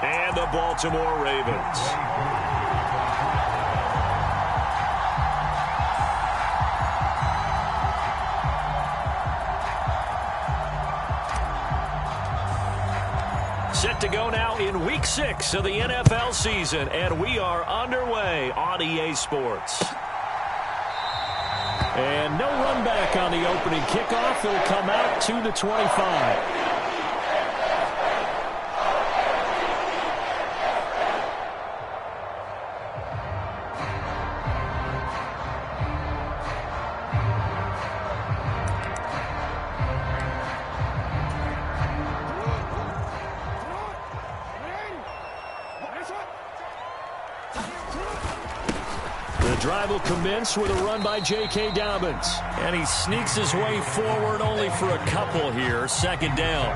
and the Baltimore Ravens. Set to go now in Week 6 of the NFL season, and we are underway on EA Sports. And no run back on the opening kickoff. It'll come out to the 25. Drive will commence with a run by J.K. Dobbins. And he sneaks his way forward only for a couple here. Second down.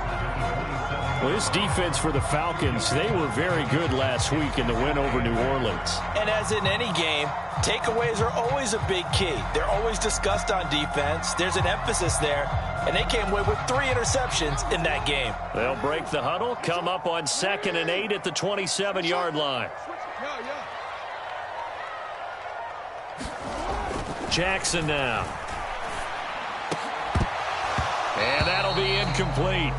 Well, this defense for the Falcons, they were very good last week in the win over New Orleans. And as in any game, takeaways are always a big key. They're always discussed on defense. There's an emphasis there. And they came away with 3 interceptions in that game. They'll break the huddle, come up on 2nd and 8 at the 27-yard line. Jackson now. And that'll be incomplete.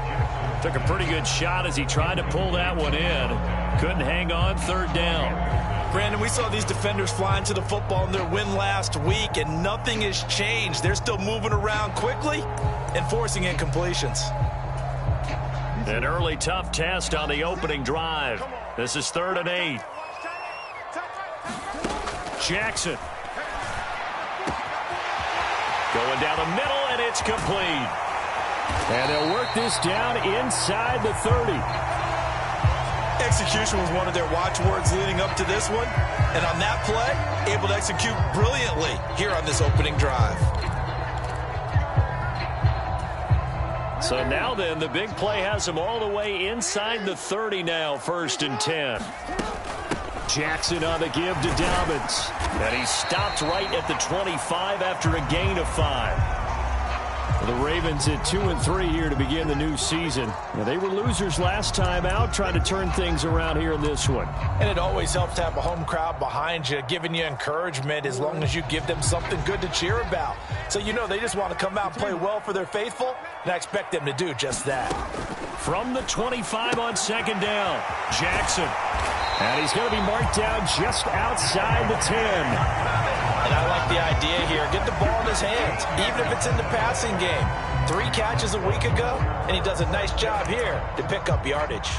Took a pretty good shot as he tried to pull that one in. Couldn't hang on. 3rd down. Brandon, we saw these defenders flying to the football in their win last week, and nothing has changed. They're still moving around quickly and forcing incompletions. An early tough test on the opening drive. This is 3rd and 8. Jackson. Going down the middle, and it's complete. And they'll work this down inside the 30. Execution was one of their watchwords leading up to this one. And on that play, able to execute brilliantly here on this opening drive. So now then, the big play has them all the way inside the 30 now, 1st and 10. Jackson on the give to Dobbins. And he stopped right at the 25 after a gain of 5. The Ravens at 2-3 here to begin the new season. Now, they were losers last time out, trying to turn things around here in this one. And it always helps to have a home crowd behind you, giving you encouragement as long as you give them something good to cheer about. So you know they just want to come out and play well for their faithful, and I expect them to do just that. From the 25 on 2nd down, Jackson. And he's going to be marked down just outside the 10. And I like the idea here. Get the ball in his hands, even if it's in the passing game. 3 catches a week ago, and he does a nice job here to pick up yardage.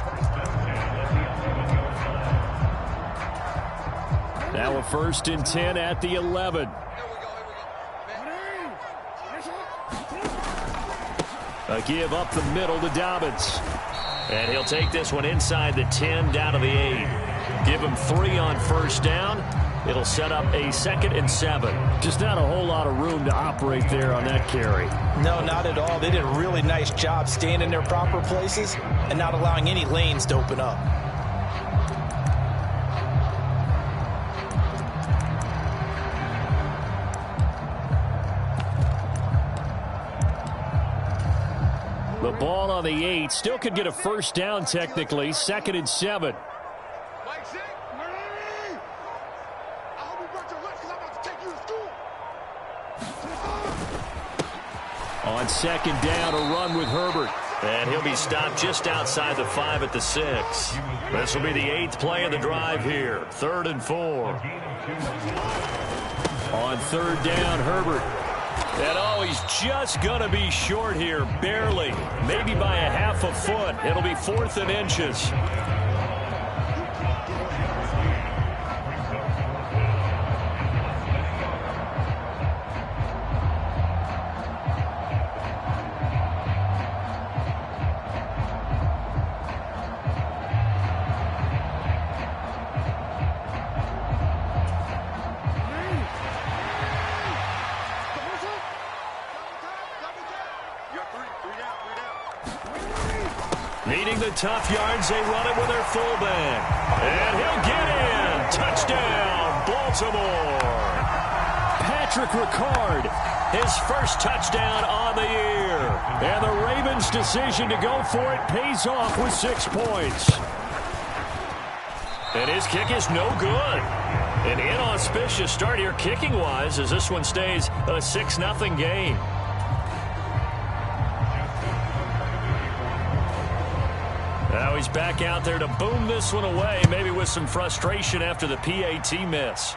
Now a 1st and 10 at the 11. A give up the middle to Dobbins. And he'll take this one inside the 10 down to the 8. Give him 3 on 1st down. It'll set up a 2nd and 7. Just not a whole lot of room to operate there on that carry. No, not at all. They did a really nice job staying in their proper places and not allowing any lanes to open up. The ball on the 8. Still could get a 1st down technically. 2nd and 7. On 2nd down, a run with Herbert. And he'll be stopped just outside the 5 at the 6. This will be the 8th play of the drive here. 3rd and 4. On 3rd down, Herbert. And oh, he's just going to be short here, barely. Maybe by a half a foot. It'll be 4th and inches. Needing the tough yards, they run it with their fullback. And he'll get in. Touchdown, Baltimore. Patrick Ricard, his 1st touchdown on the year. And the Ravens' decision to go for it pays off with 6 points. And his kick is no good. An inauspicious start here kicking-wise as this one stays a 6-0 game. Now he's back out there to boom this one away, maybe with some frustration after the PAT miss.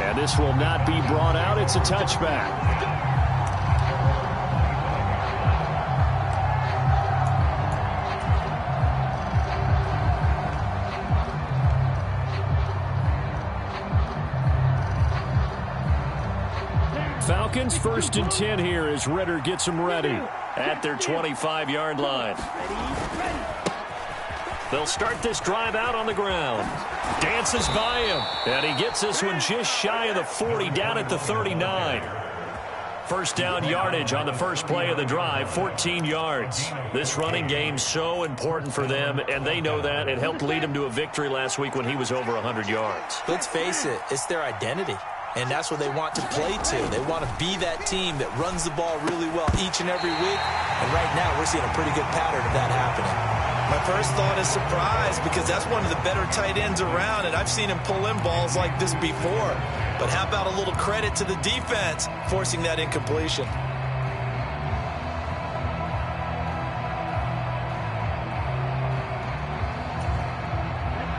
And this will not be brought out. It's a touchback. Falcons 1st and 10 here as Ritter gets them ready at their 25-yard line. They'll start this drive out on the ground. Dances by him, and he gets this one just shy of the 40, down at the 39. First down yardage on the first play of the drive, 14 yards. This running game so important for them, and they know that. It helped lead them to a victory last week when he was over 100 yards. Let's face it, it's their identity. And that's what they want to play to. They want to be that team that runs the ball really well each and every week. And right now, we're seeing a pretty good pattern of that happening. My first thought is surprise, because that's one of the better tight ends around, and I've seen him pull in balls like this before. But how about a little credit to the defense forcing that incompletion?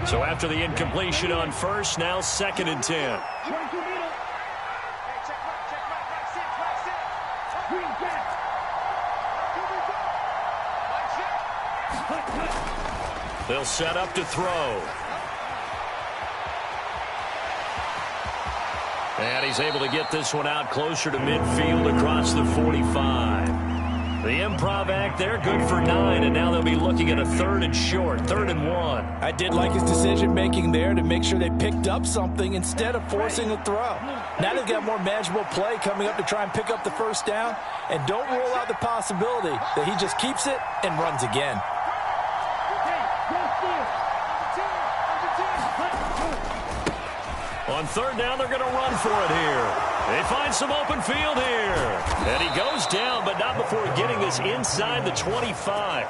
So after the incompletion on first, now 2nd and 10. They'll set up to throw. And he's able to get this one out closer to midfield across the 45. The improv act there, good for 9, and now they'll be looking at a 3rd and short, 3rd and 1. I did like his decision-making there to make sure they picked up something instead of forcing a throw. Now they've got more manageable play coming up to try and pick up the first down, and don't rule out the possibility that he just keeps it and runs again. On 3rd down, they're going to run for it here. They find some open field here. And he goes down, but not before getting this inside the 25.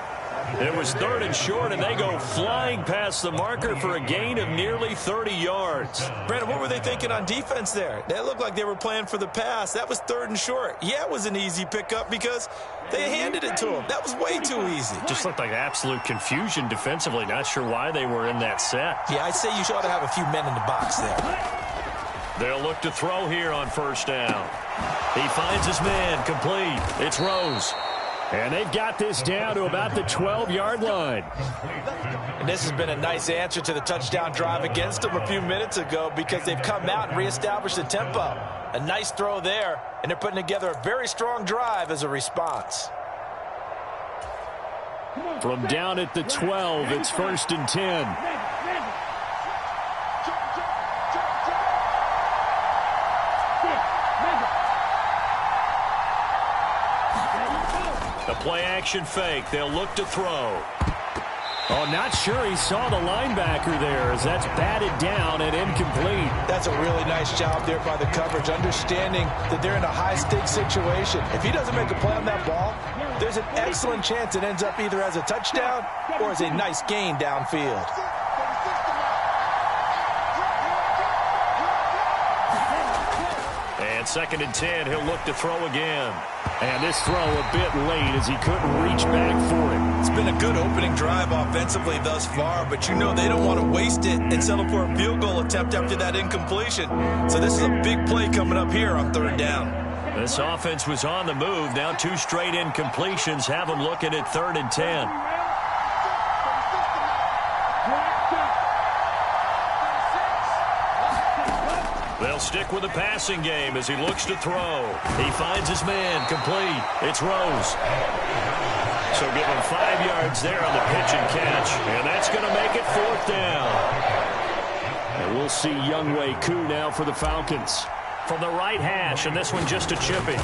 It was 3rd and short, and they go flying past the marker for a gain of nearly 30 yards. Brandon, what were they thinking on defense there? They looked like they were playing for the pass. That was 3rd and short. Yeah, it was an easy pickup because they handed it to him. That was way too easy. Just looked like absolute confusion defensively. Not sure why they were in that set. Yeah, I'd say you ought to have a few men in the box there. They'll look to throw here on 1st down. He finds his man, complete. It's Rose. And they've got this down to about the 12-yard line. And this has been a nice answer to the touchdown drive against them a few minutes ago, because they've come out and reestablished the tempo. A nice throw there, and they're putting together a very strong drive as a response. From down at the 12, it's 1st and 10. Play-action fake. They'll look to throw. Oh, not sure he saw the linebacker there, as that's batted down and incomplete. That's a really nice job there by the coverage, understanding that they're in a high-stakes situation. If he doesn't make a play on that ball, there's an excellent chance it ends up either as a touchdown or as a nice gain downfield. And 2nd and 10, he'll look to throw again. And this throw a bit late as he couldn't reach back for it. It's been a good opening drive offensively thus far, but you know they don't want to waste it and settle for a field goal attempt after that incompletion. So this is a big play coming up here on 3rd down. This offense was on the move. Now 2 straight incompletions have them looking at 3rd and 10. They'll stick with the passing game as he looks to throw. He finds his man, complete. It's Rose. So give him 5 yards there on the pitch and catch. And that's going to make it 4th down. And we'll see Younghoe Koo now for the Falcons. From the right hash, and this one just a chipping.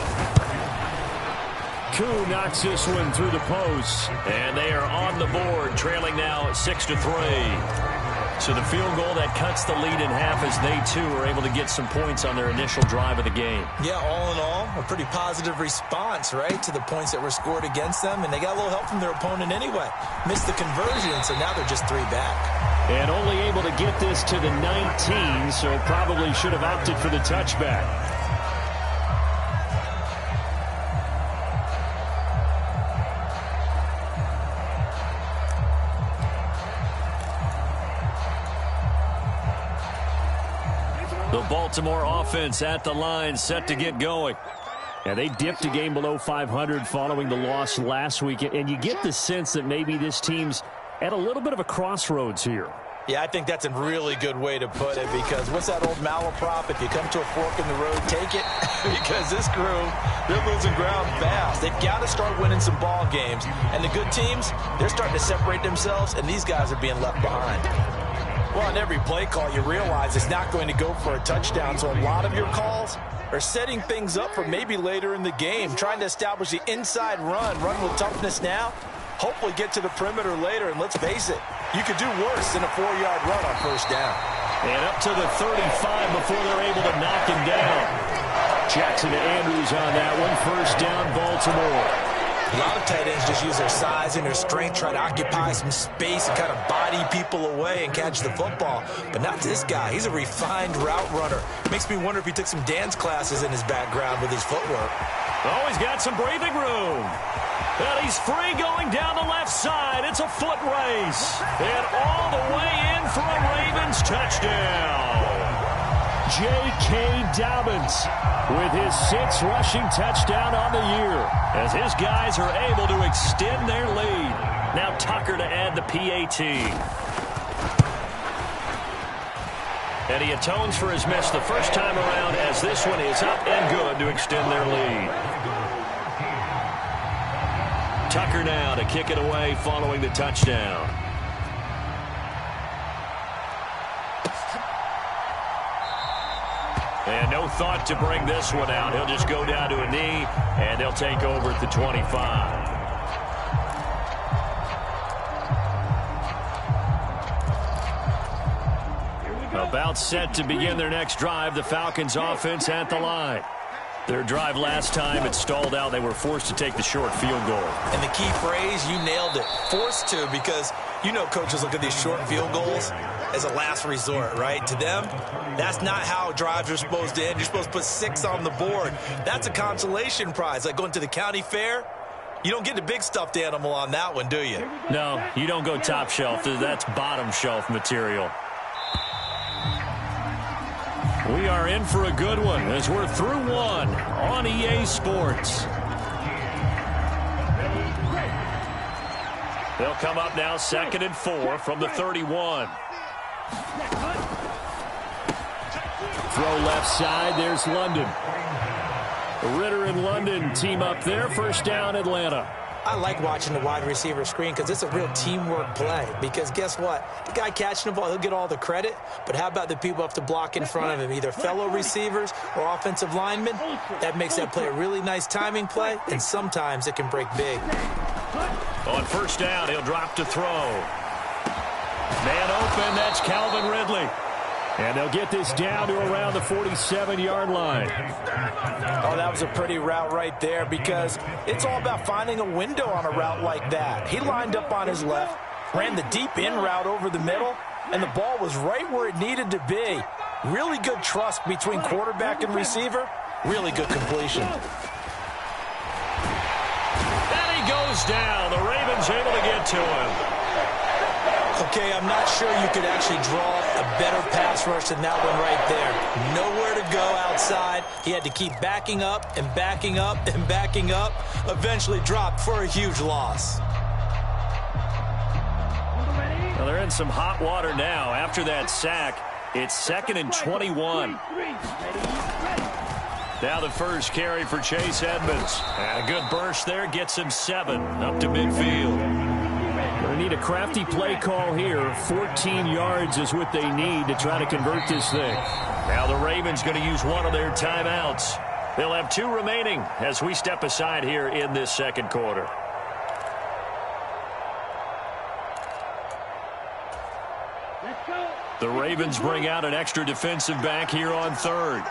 Koo knocks this one through the post. And they are on the board, trailing now 6-3. So the field goal that cuts the lead in half as they, too, are able to get some points on their initial drive of the game. Yeah, all in all, a pretty positive response, right, to the points that were scored against them. And they got a little help from their opponent anyway. Missed the conversion, so now they're just 3 back. And only able to get this to the 19, so probably should have opted for the touchback. The Baltimore offense at the line, set to get going. And they dipped a game below 500 following the loss last week. And you get the sense that maybe this team's at a little bit of a crossroads here. Yeah, I think that's a really good way to put it, because what's that old malaprop? If you come to a fork in the road, take it. Because this crew, they're losing ground fast. They've got to start winning some ball games. And the good teams, they're starting to separate themselves, and these guys are being left behind. Well, on every play call, you realize it's not going to go for a touchdown, so a lot of your calls are setting things up for maybe later in the game, trying to establish the inside run with toughness now, hopefully get to the perimeter later, and let's face it, you could do worse than a 4-yard run on first down. And up to the 35 before they're able to knock him down. Jackson to Andrews on that one. First down, Baltimore. A lot of tight ends just use their size and their strength, try to occupy some space and kind of body people away and catch the football. But not this guy. He's a refined route runner. Makes me wonder if he took some dance classes in his background with his footwork. Oh, he's got some breathing room. And he's free going down the left side. It's a foot race. And all the way in for a Ravens touchdown. J.K. Dobbins with his 6th rushing touchdown on the year, as his guys are able to extend their lead. Now Tucker to add the PAT. And he atones for his miss the first time around, as this one is up and good to extend their lead. Tucker now to kick it away following the touchdown. And no thought to bring this one out. He'll just go down to a knee, and they'll take over at the 25. About set to begin their next drive, the Falcons offense at the line. Their drive last time, it stalled out. They were forced to take the short field goal. And the key phrase, you nailed it, forced to, because you know coaches look at these short field goals as a last resort, right? To them, that's not how drives are supposed to end. You're supposed to put 6 on the board. That's a consolation prize, like going to the county fair. You don't get the big stuffed animal on that one, do you? No, you don't go top shelf. That's bottom shelf material. We are in for a good one as we're through one on EA Sports. They'll come up now 2nd and 4 from the 31. Throw left side. There's London. Ritter and London team up there. First down, Atlanta. I like watching the wide receiver screen because it's a real teamwork play. Because guess what? The guy catching the ball, he'll get all the credit. But how about the people have to block in front of him, either fellow receivers or offensive linemen? That makes that play a really nice timing play, and sometimes it can break big. On first down, he'll drop to throw. Man open, that's Calvin Ridley. And they'll get this down to around the 47-yard line. Oh, that was a pretty route right there, because it's all about finding a window on a route like that. He lined up on his left, ran the deep in route over the middle, and the ball was right where it needed to be. Really good trust between quarterback and receiver. Really good completion. And he goes down. The Ravens able to get to him. Okay, I'm not sure you could actually draw a better pass rush than that one right there. Nowhere to go outside. He had to keep backing up and backing up and backing up. Eventually dropped for a huge loss. Well, they're in some hot water now. After that sack, it's 2nd and 21. Now the first carry for Chase Edmonds. And a good burst there gets him 7 up to midfield. They need a crafty play call here. 14 yards is what they need to try to convert this thing. Now the Ravens going to use one of their timeouts. They'll have 2 remaining as we step aside here in this second quarter. The Ravens bring out an extra defensive back here on third.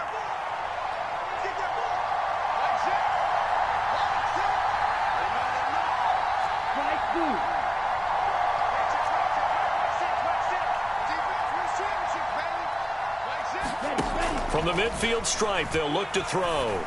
From the midfield stripe, they'll look to throw.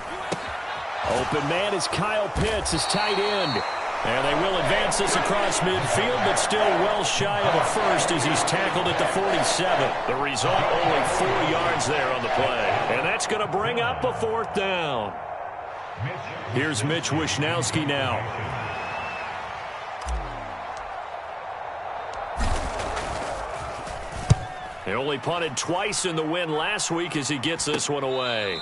Open man is Kyle Pitts, his tight end. And they will advance this across midfield, but still well shy of a first as he's tackled at the 47. The result, only 4 yards there on the play. And that's going to bring up a 4th down. Here's Mitch Wishnowski now. He only punted twice in the win last week as he gets this one away.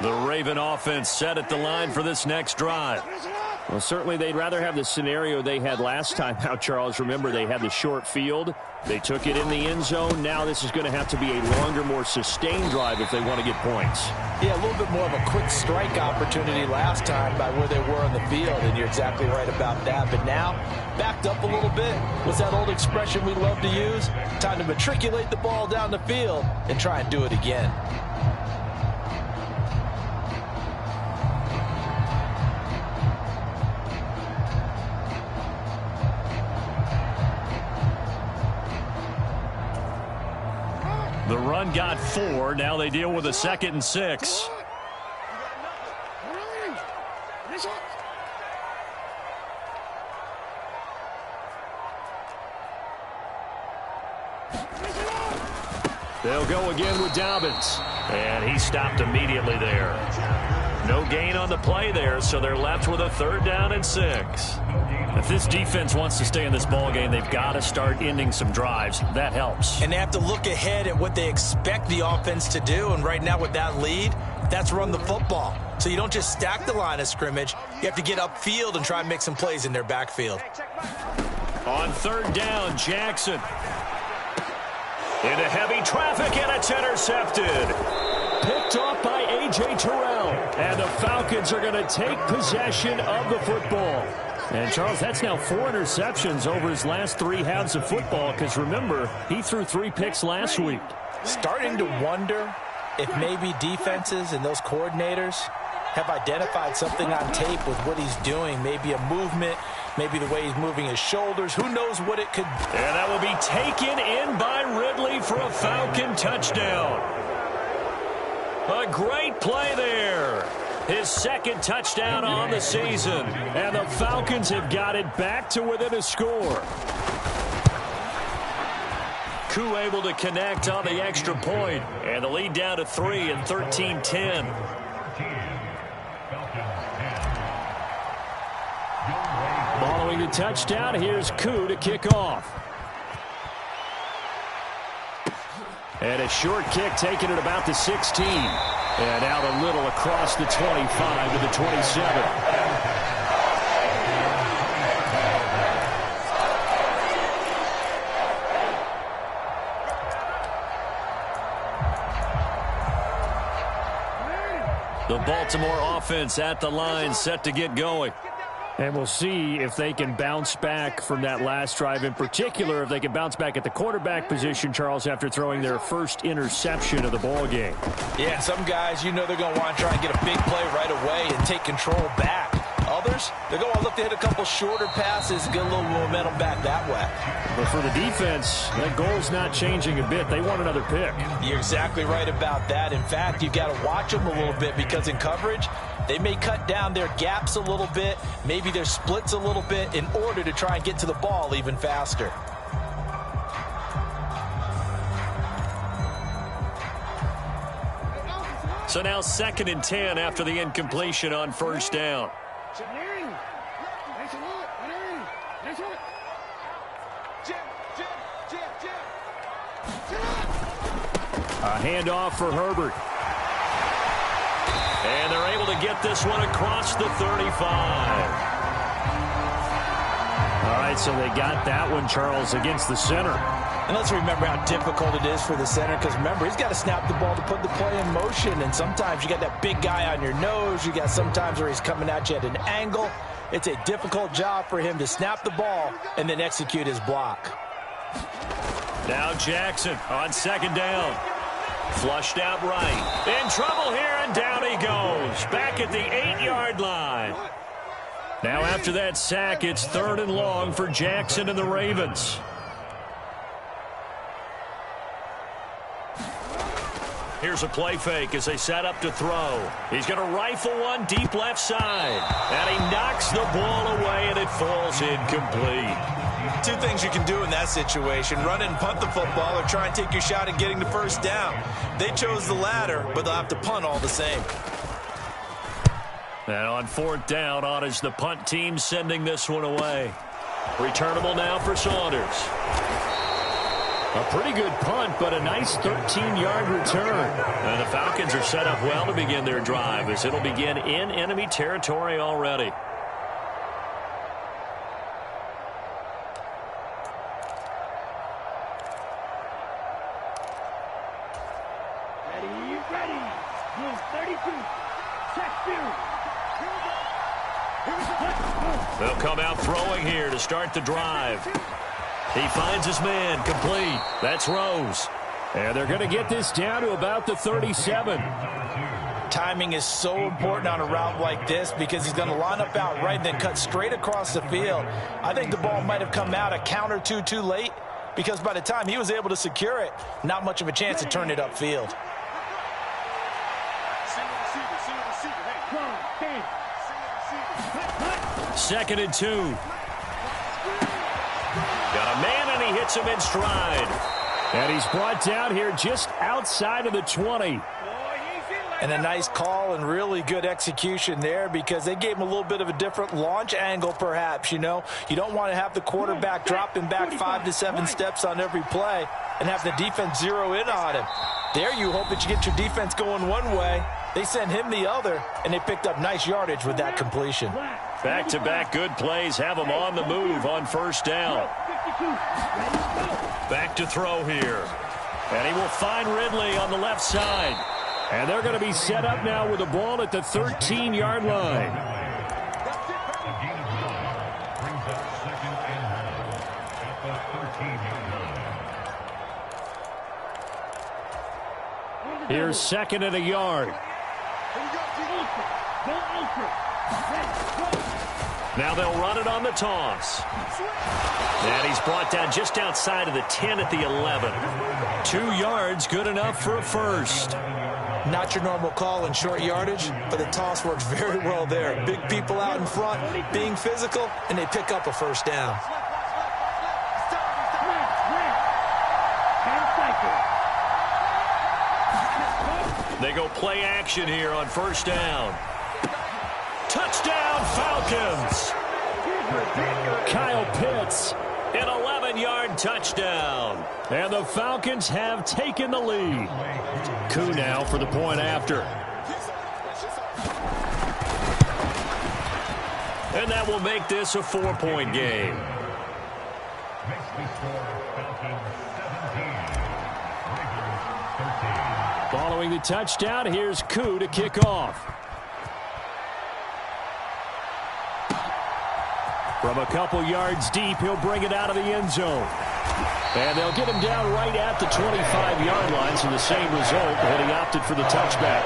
The Raven offense set at the line for this next drive. Well, certainly they'd rather have the scenario they had last time out, Charles. Remember, they had the short field. They took it in the end zone. Now this is going to have to be a longer, more sustained drive if they want to get points. Yeah, a little bit more of a quick strike opportunity last time by where they were on the field, and you're exactly right about that. But now, backed up a little bit. What's that old expression we love to use? Time to matriculate the ball down the field and try and do it again. The run got 4. Now they deal with a 2nd and 6. They'll go again with Dobbins. And he stopped immediately there. No gain on the play there, so they're left with a 3rd down and 6. If this defense wants to stay in this ballgame, they've got to start ending some drives. That helps. And they have to look ahead at what they expect the offense to do. And right now with that lead, that's run the football. So you don't just stack the line of scrimmage. You have to get upfield and try and make some plays in their backfield. On 3rd down, Jackson. Into heavy traffic, and it's intercepted. Picked off by A.J. Terrell. And the Falcons are going to take possession of the football. And, Charles, that's now 4 interceptions over his last 3 halves of football because, remember, he threw 3 picks last week. Starting to wonder if maybe defenses and those coordinators have identified something on tape with what he's doing. Maybe a movement, maybe the way he's moving his shoulders. Who knows what it could be. And that will be taken in by Ridley for a Falcon touchdown. A great play there. His 2nd touchdown on the season. And the Falcons have got it back to within a score. Koo able to connect on the extra point. And the lead down to 3 and 13-10. Following the touchdown, here's Koo to kick off. And a short kick taken at about the 16. And out a little across the 25 to the 27. The Baltimore offense at the line, set to get going. And we'll see if they can bounce back from that last drive. In particular, if they can bounce back at the quarterback position, Charles, after throwing their first interception of the ball game. Yeah, some guys, you know they're going to want to try and get a big play right away and take control back. Others, they're going to look to hit a couple shorter passes, get a little momentum back that way. But for the defense, that goal's not changing a bit. They want another pick. You're exactly right about that. In fact, you've got to watch them a little bit because in coverage, they may cut down their gaps a little bit, maybe their splits a little bit in order to try and get to the ball even faster. So now 2nd and 10 after the incompletion on 1st down. A handoff for Herbert. And they're able to get this one across the 35. All right, so they got that one, Charles, against the center. And let's remember how difficult it is for the center, because remember, he's got to snap the ball to put the play in motion, and sometimes you got that big guy on your nose. You got sometimes where he's coming at you at an angle. It's a difficult job for him to snap the ball and then execute his block. Now Jackson on second down. Flushed out right. In trouble here, and down he goes. Back at the 8-yard line. Now after that sack, it's 3rd and long for Jackson and the Ravens. Here's a play fake as they set up to throw. He's going to rifle one deep left side. And he knocks the ball away, and it falls incomplete. Two things you can do in that situation: run and punt the football, or try and take your shot at getting the first down. They chose the latter, but they'll have to punt all the same. And on 4th down, on is the punt team sending this one away. Returnable now for Saunders. A pretty good punt, but a nice 13-yard return. And the Falcons are set up well to begin their drive, as it'll begin in enemy territory already. Ready. Move 32. Check 2. They'll come out throwing here to start the drive. He finds his man, complete. That's Rose. And they're going to get this down to about the 37. Timing is so important on a route like this, because he's going to line up out right and then cut straight across the field. I think the ball might have come out a count or two too late, because by the time he was able to secure it, not much of a chance to turn it upfield. Second and 2. Got a man, and he hits him in stride. And he's brought down here just outside of the 20. And a nice call and really good execution there, because they gave him a little bit of a different launch angle, perhaps. You know, you don't want to have the quarterback dropping back 5 to 7 steps on every play and have the defense zero in on him. There you hope that you get your defense going one way. They sent him the other, and they picked up nice yardage with that completion. Back-to-back good plays have him on the move on 1st down. Back to throw here. And he will find Ridley on the left side. And they're going to be set up now with the ball at the 13-yard line. Here's 2nd and a yard. Now they'll run it on the toss. And he's brought down just outside of the 10 at the 11. 2 yards, good enough for a first. Not your normal call in short yardage, but the toss works very well there. Big people out in front, being physical, and they pick up a first down. They go play action here on 1st down. Touchdown, Falcons! Kyle Pitts. An 11-yard touchdown. And the Falcons have taken the lead. Koo now for the point after. And that will make this a 4-point game. Following the touchdown, here's Koo to kick off. From a couple yards deep, he'll bring it out of the end zone. And they'll get him down right at the 25-yard line, so the same result, but he opted for the touchback.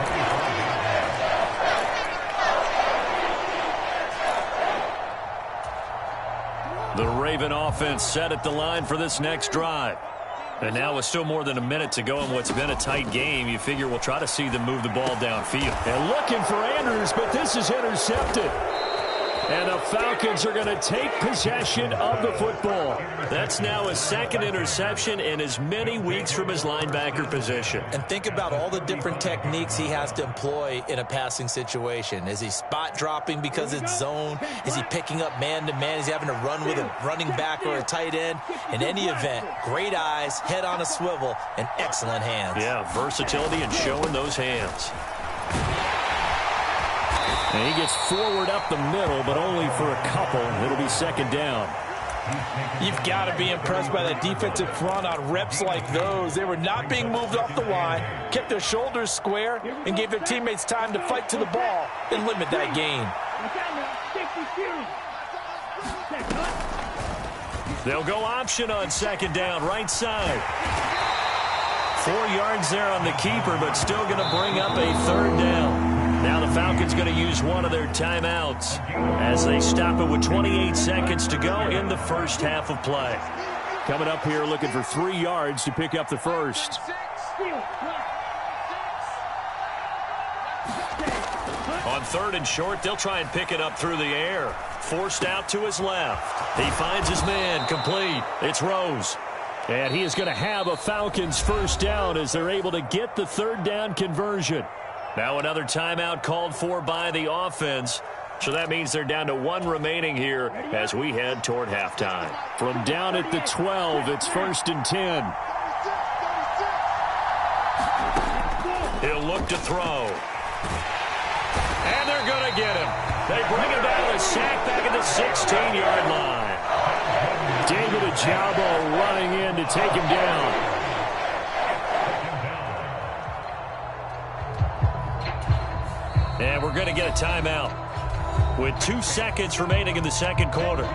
The Raven offense set at the line for this next drive. And now with still more than a minute to go in what's been a tight game, you figure we'll try to see them move the ball downfield. And looking for Andrews, but this is intercepted. And the Falcons are going to take possession of the football. That's now his 2nd interception in as many weeks from his linebacker position. And think about all the different techniques he has to employ in a passing situation. Is he spot dropping because it's zone? Is he picking up man-to-man? Is he having to run with a running back or a tight end? In any event, great eyes, head on a swivel, and excellent hands. Yeah, versatility and showing those hands. And he gets forward up the middle, but only for a couple. It'll be 2nd down. You've got to be impressed by that defensive front on reps like those. They were not being moved off the line, kept their shoulders square, and gave their teammates time to fight to the ball and limit that gain. They'll go option on second down, right side. 4 yards there on the keeper, but still going to bring up a third down. Now the Falcons going to use one of their timeouts as they stop it with 28 seconds to go in the first half of play. Coming up here looking for 3 yards to pick up the first. On third and short, they'll try and pick it up through the air. Forced out to his left. He finds his man, complete. It's Rose. And he is going to have a Falcons first down as they're able to get the third down conversion. Now another timeout called for by the offense. So that means they're down to 1 remaining here as we head toward halftime. From down at the 12, it's 1st and 10. He'll look to throw. And they're going to get him. They bring him down a sack back at the 16-yard line. David Ojabo running in to take him down. And we're going to get a timeout with 2 seconds remaining in the second quarter.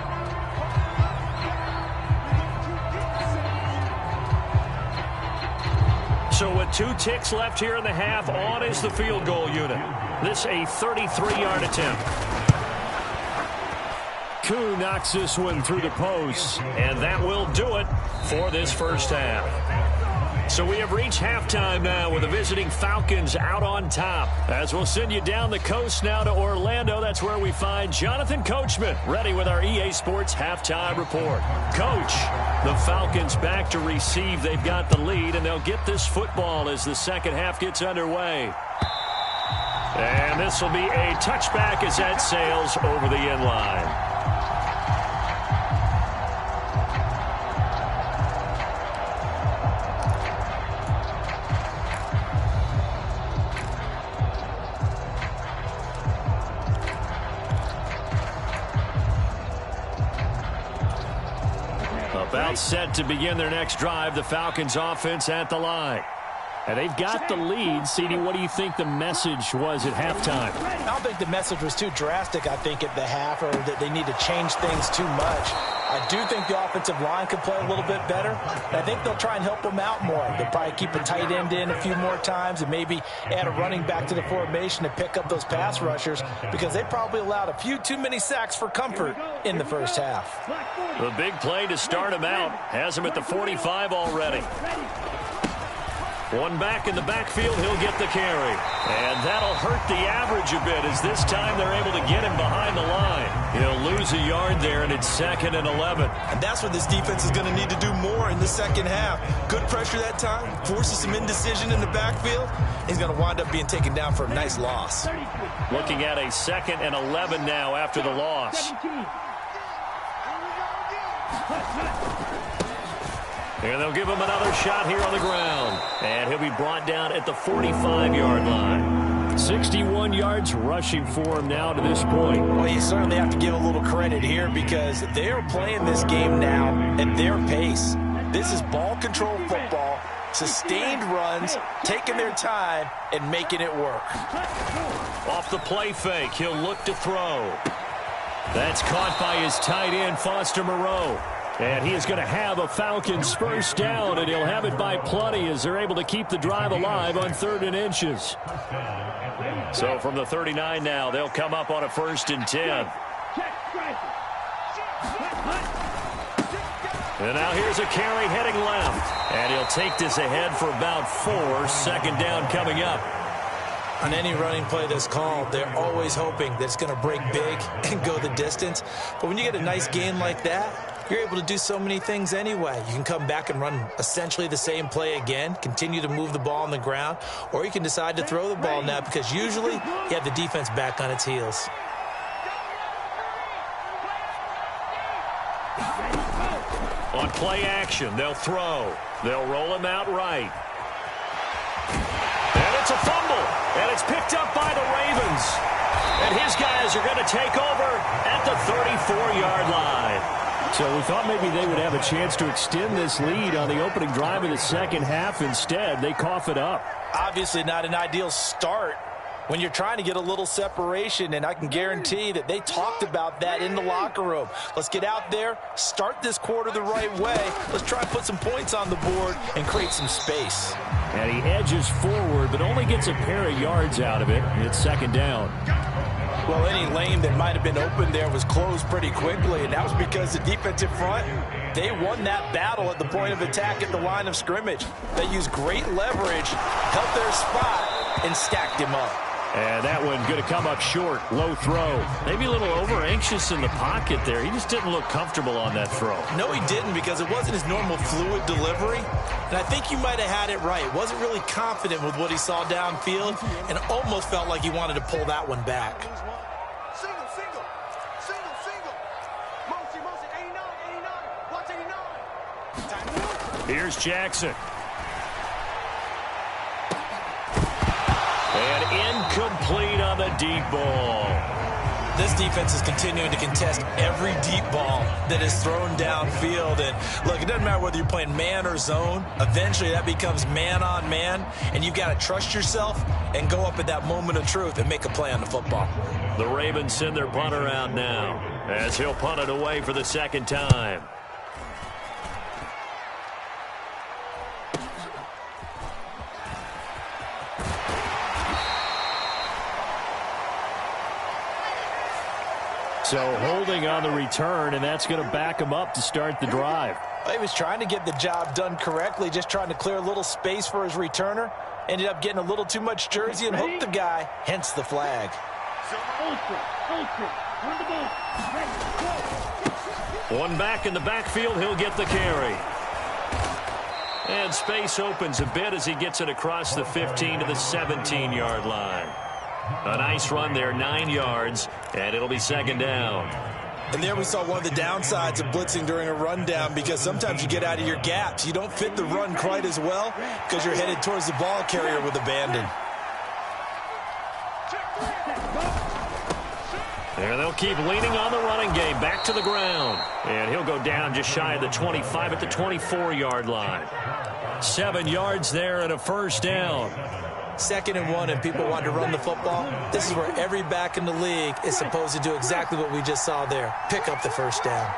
So with 2 ticks left here in the half, on is the field goal unit. This a 33-yard attempt. Koo knocks this one through the post. And that will do it for this first half. So we have reached halftime now with the visiting Falcons out on top. As we'll send you down the coast now to Orlando, that's where we find Jonathan Coachman ready with our EA Sports halftime report. Coach, the Falcons back to receive. They've got the lead, and they'll get this football as the second half gets underway. And this will be a touchback as that sails over the end line. About set to begin their next drive, the Falcons offense at the line. And they've got the lead. CD, what do you think the message was at halftime? I don't think the message was too drastic, I think, at the half, or that they need to change things too much. I do think the offensive line could play a little bit better. And I think they'll try and help them out more. They'll probably keep a tight end in a few more times and maybe add a running back to the formation to pick up those pass rushers, because they probably allowed a few too many sacks for comfort in the first half. The big play to start him out has him at the 45 already. One back in the backfield, he'll get the carry. And that'll hurt the average a bit as this time they're able to get him behind the line. He'll lose a yard there, and it's 2nd and 11. And that's what this defense is going to need to do more in the second half. Good pressure that time, forces some indecision in the backfield. He's going to wind up being taken down for a nice loss. Looking at a 2nd and 11 now after the loss. And they'll give him another shot here on the ground. And he'll be brought down at the 45-yard line. 61 yards rushing for him now to this point. Well, you certainly have to give a little credit here, because they're playing this game now at their pace. This is ball control football, sustained runs, taking their time, and making it work. Off the play fake, he'll look to throw. That's caught by his tight end, Foster Moreau. And he is going to have a Falcons first down, and he'll have it by plenty as they're able to keep the drive alive on 3rd and inches. So from the 39 now, they'll come up on a 1st and 10. And now here's a carry heading left. And he'll take this ahead for about 4. 2nd down coming up. On any running play that's called, they're always hoping that it's going to break big and go the distance. But when you get a nice gain like that, you're able to do so many things anyway. You can come back and run essentially the same play again, continue to move the ball on the ground, or you can decide to throw the ball now, because usually you have the defense back on its heels. On play action, they'll throw. They'll roll him out right. And it's a fumble, and it's picked up by the Ravens. And his guys are going to take over at the 34-yard line. So we thought maybe they would have a chance to extend this lead on the opening drive of the second half. Instead, they cough it up. Obviously not an ideal start when you're trying to get a little separation, and I can guarantee that they talked about that in the locker room. Let's get out there, start this quarter the right way. Let's try and put some points on the board and create some space. And he edges forward, but only gets a pair of yards out of it. It's second down. Well, any lane that might have been open there was closed pretty quickly, and that was because the defensive front, they won that battle at the point of attack at the line of scrimmage. They used great leverage, held their spot, and stacked him up. And that one going to come up short. Low throw. Maybe a little over-anxious in the pocket there. He just didn't look comfortable on that throw. No, he didn't, because it wasn't his normal fluid delivery. And I think you might have had it right. Wasn't really confident with what he saw downfield and almost felt like he wanted to pull that one back. Here's Jackson. And incomplete on the deep ball. This defense is continuing to contest every deep ball that is thrown downfield. And look, it doesn't matter whether you're playing man or zone. Eventually that becomes man on man, and you've got to trust yourself and go up at that moment of truth and make a play on the football. The Ravens send their punter out now as he'll punt it away for the second time. So holding on the return, and that's going to back him up to start the drive. He was trying to get the job done correctly, just trying to clear a little space for his returner. Ended up getting a little too much jersey and hooked the guy, hence the flag. One back in the backfield, he'll get the carry. And space opens a bit as he gets it across the 15 to the 17-yard line. A nice run there, 9 yards, and it'll be second down. And there we saw one of the downsides of blitzing during a rundown, because sometimes you get out of your gaps. You don't fit the run quite as well because you're headed towards the ball carrier with abandon. There they'll keep leaning on the running game. Back to the ground. And he'll go down just shy of the 25 at the 24-yard line. 7 yards there and a first down. 2nd and 1 and people want to run the football. This is where every back in the league is supposed to do exactly what we just saw there. Pick up the first down.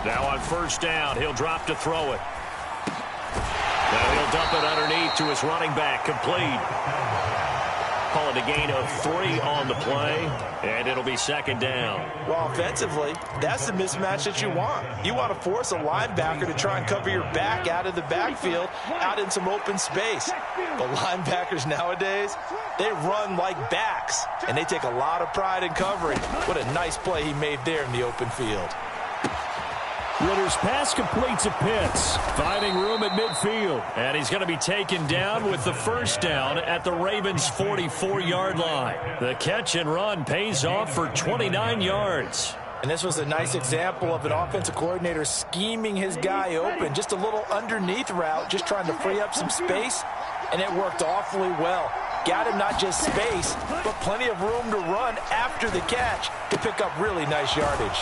Now on first down, he'll drop to throw it. Now he'll dump it underneath to his running back, complete. Call it a gain of 3 on the play, and it'll be second down. Well, offensively, that's the mismatch that you want. You want to force a linebacker to try and cover your back out of the backfield, out in some open space. But linebackers nowadays, they run like backs, and they take a lot of pride in covering. What a nice play he made there in the open field. Ritter's pass completes at Pitts, finding room at midfield. And he's going to be taken down with the first down at the Ravens' 44-yard line. The catch and run pays off for 29 yards. And this was a nice example of an offensive coordinator scheming his guy open. Just a little underneath route, just trying to free up some space, and it worked awfully well. Got him not just space, but plenty of room to run after the catch to pick up really nice yardage.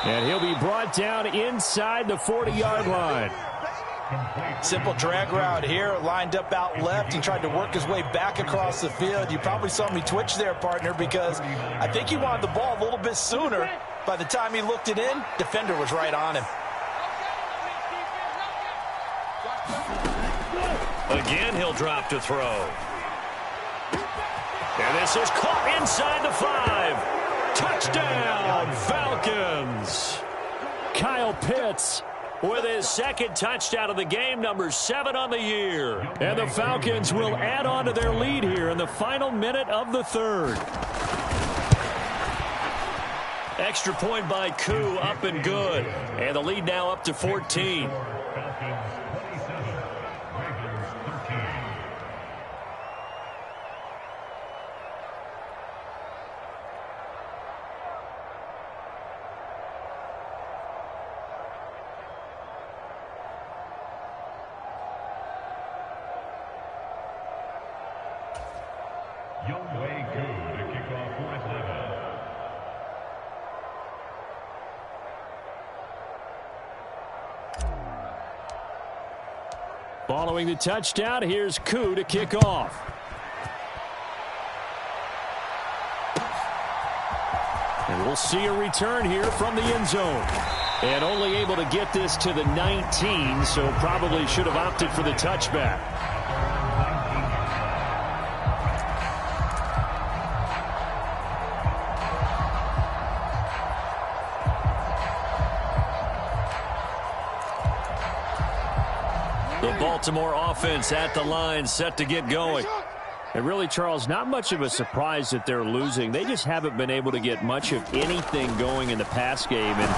And he'll be brought down inside the 40-yard line. Simple drag route here, lined up out left and tried to work his way back across the field. You probably saw me twitch there, partner, because I think he wanted the ball a little bit sooner. By the time he looked it in, defender was right on him. Again, he'll drop to throw. And this is caught inside the 5. Touchdown, Falcons. Kyle Pitts with his second touchdown of the game, number 7 on the year. And the Falcons will add on to their lead here in the final minute of the third. Extra point by Koo, up and good. And the lead now up to 14. Following the touchdown, here's Koo to kick off. And we'll see a return here from the end zone. And only able to get this to the 19, so probably should have opted for the touchback. The Baltimore offense at the line, set to get going. And really, Charles, not much of a surprise that they're losing. They just haven't been able to get much of anything going in the pass game. And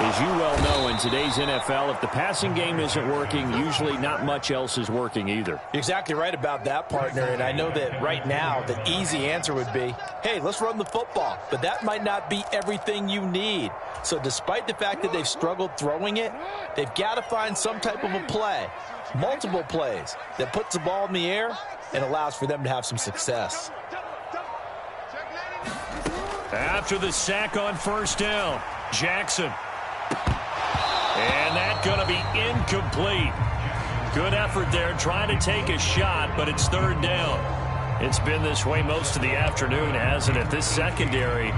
as you well know, in today's NFL, if the passing game isn't working, usually not much else is working either. You're exactly right about that, partner. And I know that right now the easy answer would be, hey, let's run the football. But that might not be everything you need. So despite the fact that they've struggled throwing it, they've got to find some type of a play, multiple plays, that puts the ball in the air and allows for them to have some success. After the sack on first down, Jackson. And that's going to be incomplete. Good effort there, trying to take a shot, but it's third down. It's been this way most of the afternoon, hasn't it? This secondary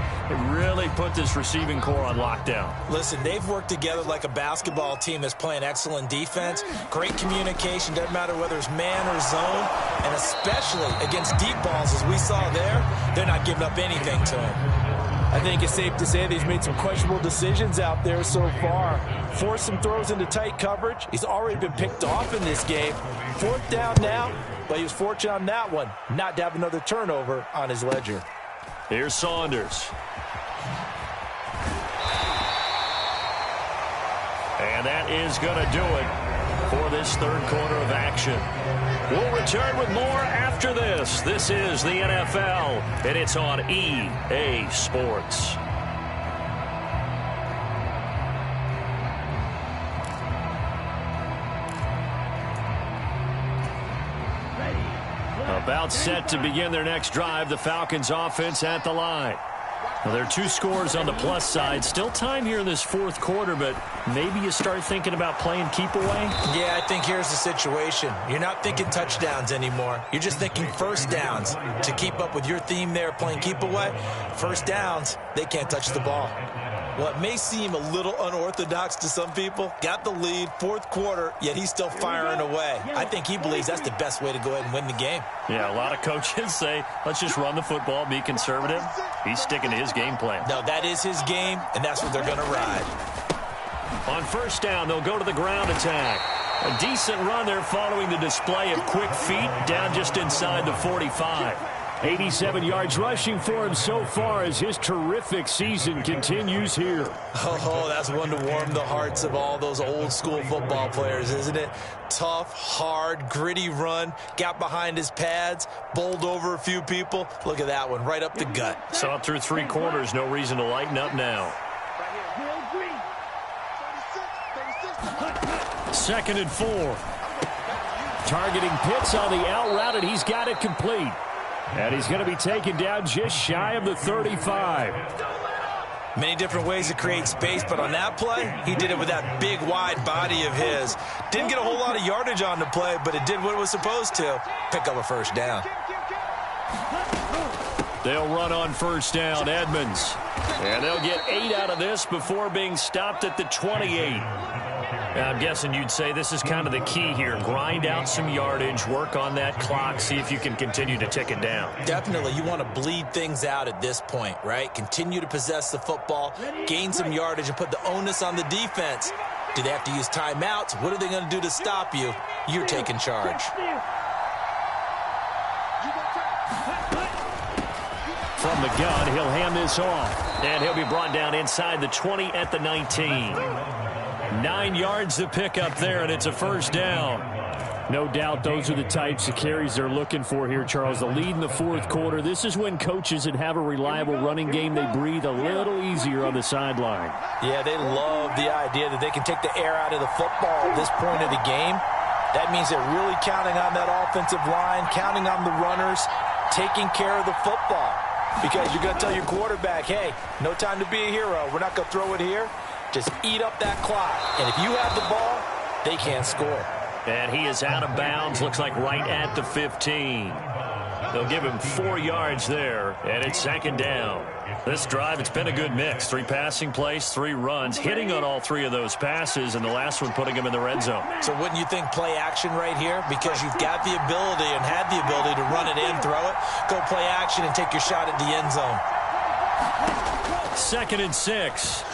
really put this receiving core on lockdown. Listen, they've worked together like a basketball team that's playing excellent defense. Great communication, doesn't matter whether it's man or zone. And especially against deep balls, as we saw there, they're not giving up anything to him. I think it's safe to say that he's made some questionable decisions out there so far. Forced some throws into tight coverage. He's already been picked off in this game. Fourth down now, but he was fortunate on that one not to have another turnover on his ledger. Here's Saunders. And that is going to do it for this third quarter of action. We'll return with more after this. This is the NFL, and it's on EA Sports. About set to begin their next drive, the Falcons offense at the line. Well, there are two scores on the plus side. Still time here in this fourth quarter, but maybe you start thinking about playing keep away? Yeah, I think here's the situation. You're not thinking touchdowns anymore. You're just thinking first downs. To keep up with your theme there, playing keep away, first downs, they can't touch the ball. Well, it may seem a little unorthodox to some people. Got the lead, fourth quarter, yet he's still firing away. I think he believes that's the best way to go ahead and win the game. Yeah, a lot of coaches say, let's just run the football, be conservative. He's sticking to his game plan. No, that is his game, and that's what they're going to ride. On first down, they'll go to the ground attack. A decent run there following the display of quick feet down just inside the 45. 87 yards rushing for him so far as his terrific season continues here. Oh, that's one to warm the hearts of all those old school football players, isn't it? Tough, hard, gritty run, got behind his pads, bowled over a few people. Look at that one, right up the gut. Saw it through three quarters, no reason to lighten up now. Second and 4. Targeting Pitts on the out route, and he's got it complete. And he's going to be taken down just shy of the 35. Many different ways to create space, but on that play, he did it with that big, wide body of his. Didn't get a whole lot of yardage on the play, but it did what it was supposed to. Pick up a first down. They'll run on first down, Edmonds. And they'll get 8 out of this before being stopped at the 28. I'm guessing you'd say this is kind of the key here. Grind out some yardage, work on that clock, see if you can continue to tick it down. Definitely. You want to bleed things out at this point, right? Continue to possess the football, gain some yardage, and put the onus on the defense. Do they have to use timeouts? What are they going to do to stop you? You're taking charge. From the gun, he'll hand this off. And he'll be brought down inside the 20 at the 19. 9 yards to pick up there, and it's a first down. No doubt those are the types of carries they're looking for here, Charles. The lead in the fourth quarter. This is when coaches that have a reliable running game, they breathe a little easier on the sideline. Yeah, they love the idea that they can take the air out of the football at this point of the game. That means they're really counting on that offensive line, counting on the runners, taking care of the football. Because you're going to tell your quarterback, hey, no time to be a hero. We're not going to throw it here. Just eat up that clock. And if you have the ball, they can't score. And he is out of bounds, looks like right at the 15. They'll give him 4 yards there, and it's second down. This drive, it's been a good mix. 3 passing plays, 3 runs, hitting on all 3 of those passes, and the last one putting him in the red zone. So wouldn't you think play action right here? Because you've got the ability and had the ability to run it and throw it. Go play action and take your shot at the end zone. 2nd and 6.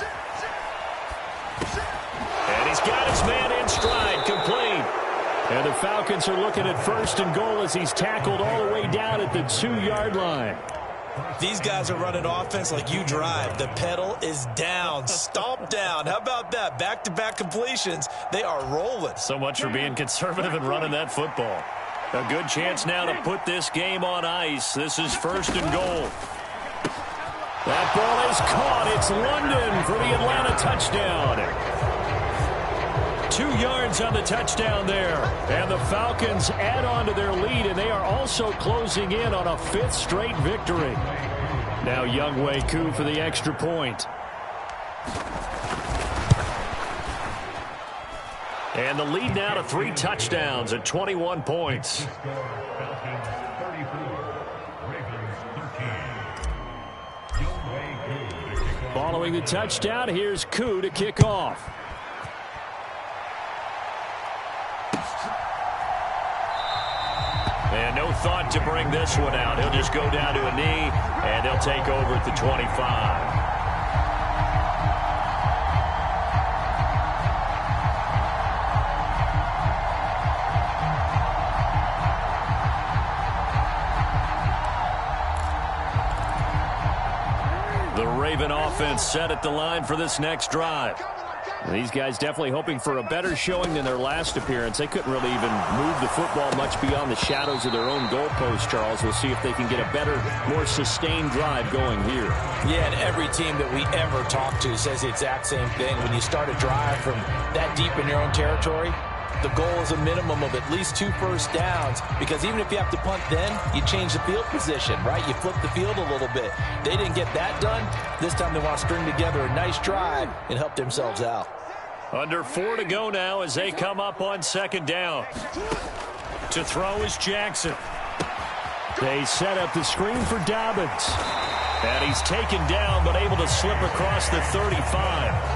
And he's got his man in stride, complete. And the Falcons are looking at 1st and goal as he's tackled all the way down at the 2-yard line. These guys are running offense like you drive. The pedal is down, stomp down. How about that? Back-to-back completions. They are rolling. So much for being conservative and running that football. A good chance now to put this game on ice. This is 1st and goal. That ball is caught. It's London for the Atlanta touchdown. 2 yards on the touchdown there. And the Falcons add on to their lead, and they are also closing in on a 5th straight victory. Now Younghoe Koo for the extra point. And the lead now to 3 touchdowns at 21 points. Following the touchdown, here's Koo to kick off. And no thought to bring this one out. He'll just go down to a knee, and they'll take over at the 25. The Raven offense set at the line for this next drive. These guys definitely hoping for a better showing than their last appearance. They couldn't really even move the football much beyond the shadows of their own goalpost, Charles. We'll see if they can get a better, more sustained drive going here. Yeah, and every team that we ever talk to says the exact same thing. When you start a drive from that deep in your own territory, the goal is a minimum of at least 2 first downs, because even if you have to punt then, you change the field position, right? You flip the field a little bit. They didn't get that done. This time they want to string together a nice drive and help themselves out. Under 4 to go now as they come up on 2nd down. To throw is Jackson. They set up the screen for Dobbins. And he's taken down but able to slip across the 35.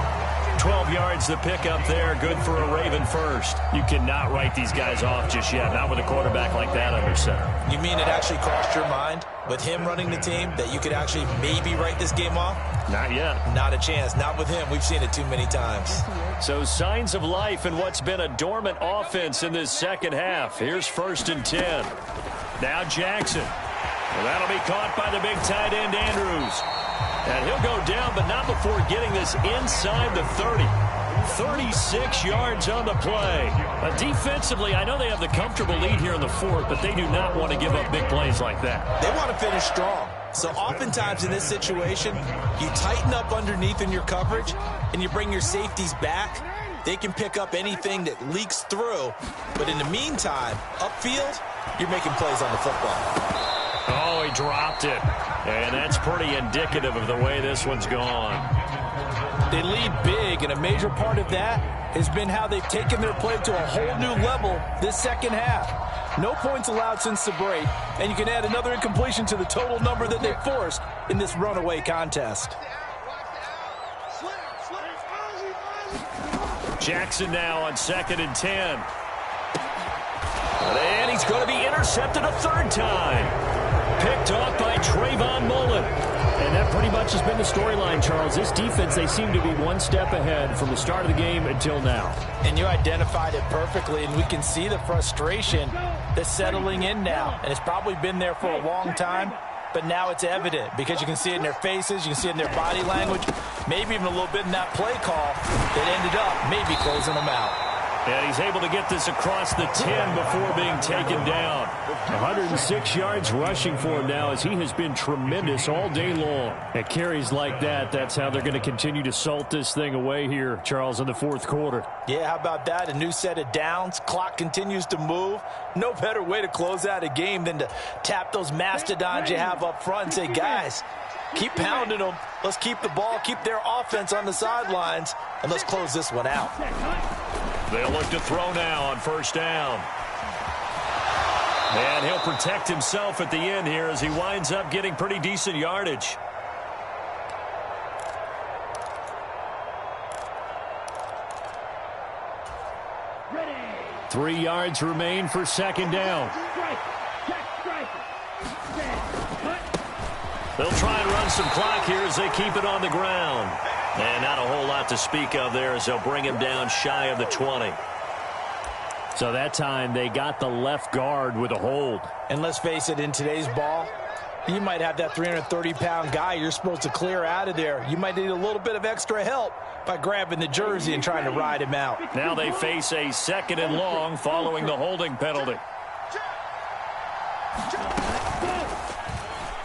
12 yards the pickup there. Good for a Raven first. You cannot write these guys off just yet. Not with a quarterback like that under center. You mean it actually crossed your mind with him running the team that you could actually maybe write this game off? Not yet. Not a chance. Not with him. We've seen it too many times. So signs of life in what's been a dormant offense in this second half. Here's 1st and 10. Now Jackson. Well, that'll be caught by the big tight end Andrews. And he'll go down, but not before getting this inside the 30. 36 yards on the play. Defensively, I know they have the comfortable lead here in the 4th, but they do not want to give up big plays like that. They want to finish strong. So oftentimes in this situation, you tighten up underneath in your coverage, and you bring your safeties back. They can pick up anything that leaks through. But in the meantime, upfield, you're making plays on the football. Oh, he dropped it. And that's pretty indicative of the way this one's gone. They lead big, and a major part of that has been how they've taken their play to a whole new level this second half. No points allowed since the break, and you can add another incompletion to the total number that they forced in this runaway contest. Jackson now on 2nd and 10. And he's going to be intercepted a 3rd time. Picked off by Trayvon Mullen. And that pretty much has been the storyline, Charles. This defense, they seem to be one step ahead from the start of the game until now. And you identified it perfectly, and we can see the frustration that's settling in now. And it's probably been there for a long time, but now it's evident because you can see it in their faces, you can see it in their body language, maybe even a little bit in that play call that ended up maybe closing them out. And he's able to get this across the 10 before being taken down. 106 yards rushing for him now as he has been tremendous all day long. At carries like that, that's how they're going to continue to salt this thing away here, Charles, in the 4th quarter. Yeah, how about that? A new set of downs. Clock continues to move. No better way to close out a game than to tap those mastodons you have up front and say, guys, keep pounding them. Let's keep the ball, keep their offense on the sidelines, and let's close this one out. They'll look to throw now on first down. And he'll protect himself at the end here as he winds up getting pretty decent yardage. Ready. 3 yards remain for second down. They'll try and run some clock here as they keep it on the ground. And not a whole lot to speak of there as they'll bring him down shy of the 20. So that time they got the left guard with a hold. And let's face it, in today's ball, you might have that 330-pound guy you're supposed to clear out of there. You might need a little bit of extra help by grabbing the jersey and trying to ride him out. Now they face a 2nd and long following the holding penalty.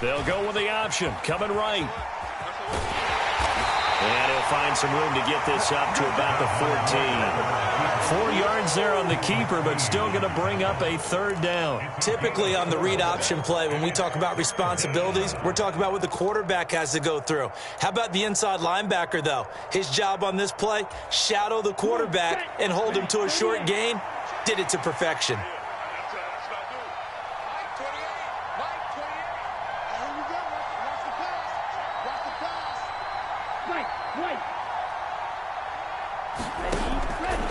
They'll go with the option, coming right. And he'll find some room to get this up to about the 14. 4 yards there on the keeper, but still going to bring up a 3rd down. Typically on the read option play, when we talk about responsibilities, we're talking about what the quarterback has to go through. How about the inside linebacker, though? His job on this play, shadow the quarterback and hold him to a short gain. Did it to perfection.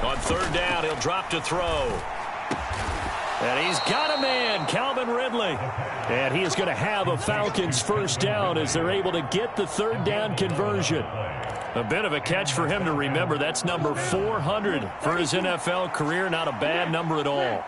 On 3rd down, he'll drop to throw. And he's got a man, Calvin Ridley. And he is going to have a Falcons 1st down as they're able to get the 3rd down conversion. A bit of a catch for him to remember. That's number 400 for his NFL career. Not a bad number at all.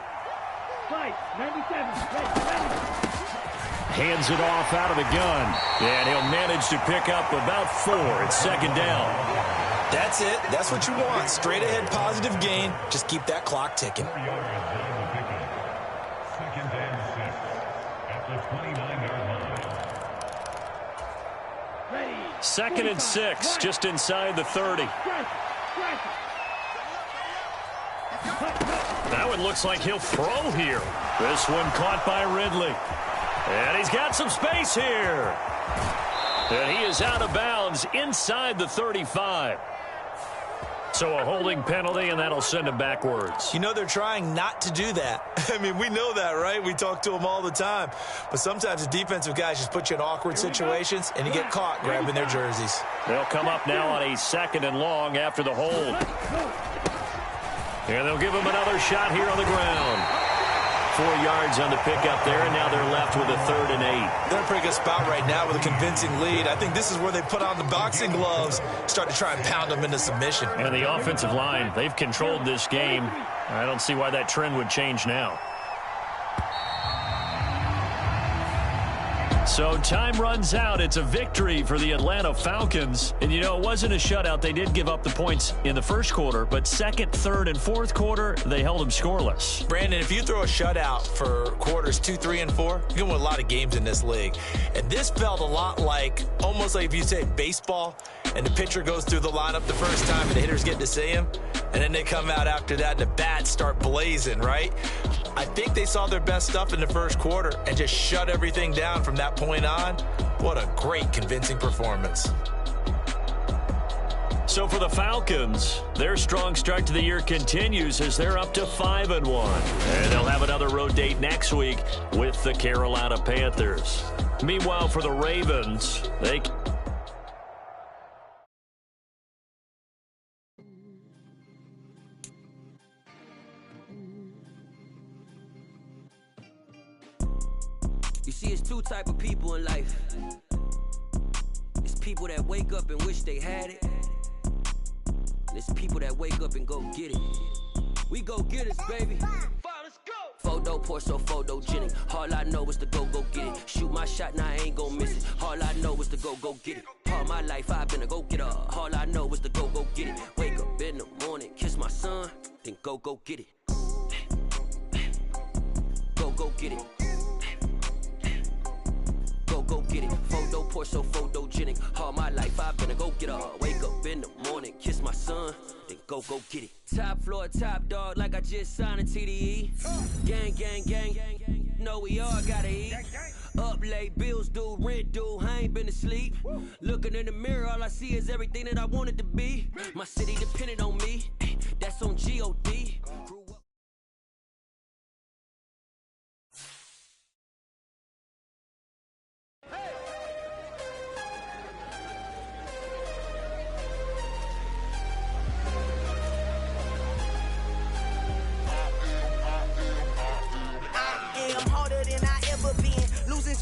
Hands it off out of the gun. And he'll manage to pick up about 4 at 2nd down. That's it. That's what you want. Straight ahead positive gain. Just keep that clock ticking. 2nd and 6, just inside the 30. That one looks like he'll throw here. This one caught by Ridley. And he's got some space here. And he is out of bounds inside the 35. So a holding penalty, and that'll send him backwards. You know, they're trying not to do that. I mean, we know that, right? We talk to them all the time. But sometimes the defensive guys just put you in awkward situations, and you get caught grabbing their jerseys. They'll come up now on a 2nd and long after the hold. And they'll give him another shot here on the ground. 4 yards on the pickup there, and now they're left with a 3rd and 8. They're in a pretty good spot right now with a convincing lead. I think this is where they put on the boxing gloves, start to try and pound them into submission. And the offensive line, they've controlled this game. I don't see why that trend would change now. So time runs out. It's a victory for the Atlanta Falcons. And, you know, it wasn't a shutout. They did give up the points in the 1st quarter, but 2nd, 3rd, and 4th quarter, they held them scoreless. Brandon, if you throw a shutout for quarters 2, 3, and 4, you're going to win a lot of games in this league. And this felt a lot like, almost like if you say baseball, and the pitcher goes through the lineup the first time and the hitters get to see him, and then they come out after that and the bats start blazing, right? I think they saw their best stuff in the 1st quarter and just shut everything down from that point on. What a great, convincing performance. So for the Falcons, their strong start to the year continues as they're up to 5-1. And they'll have another road date next week with the Carolina Panthers. Meanwhile, for the Ravens, they... You see, it's 2 type of people in life. It's people that wake up and wish they had it. And it's people that wake up and go get it. We go get it, baby. Let's go. Photo pour so photogenic. All I know is to go get it. Shoot my shot, now I ain't gon' miss it. All I know is to go get it. All my life I've been a go-getter. All I know is to go get it. Wake up in the morning, kiss my son, then go get it. Go get it. Go get it. Photo pour so photogenic. All my life I've been a go-getter. Wake up in the morning, kiss my son, then go get it. Top floor, top dog, like I just signed a TDE. Gang, gang, gang, gang, gang. Know we all gotta eat. Up late, bills due, rent due, I ain't been asleep. Looking in the mirror, all I see is everything that I wanted to be. My city depended on me. That's Shots on G.O.D.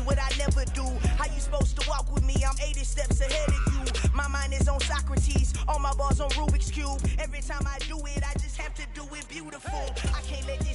What I never do. How you supposed to walk with me? I'm 80 steps ahead of you. My mind is on Socrates, all my bars on Rubik's Cube. Every time I do it, I just have to do it beautiful. I can't let